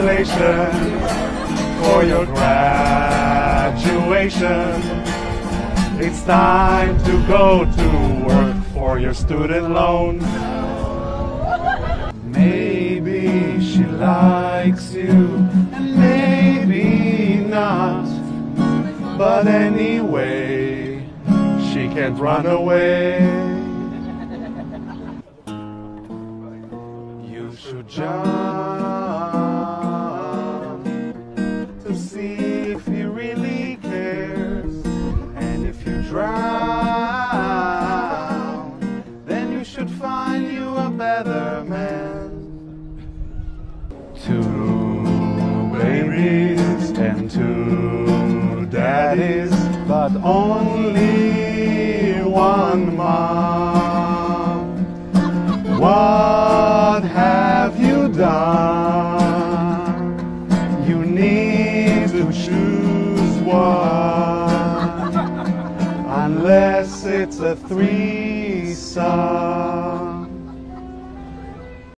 congratulations for your graduation. It's time to go to work for your student loan. Maybe she likes you, and maybe not. But anyway, she can't run away. You should jump to see if he really cares. And if you drown, then you should find you a better man. 2 babies and 2 daddies, but only 1 mom. What have you done? You need to choose one, unless it's a threesome.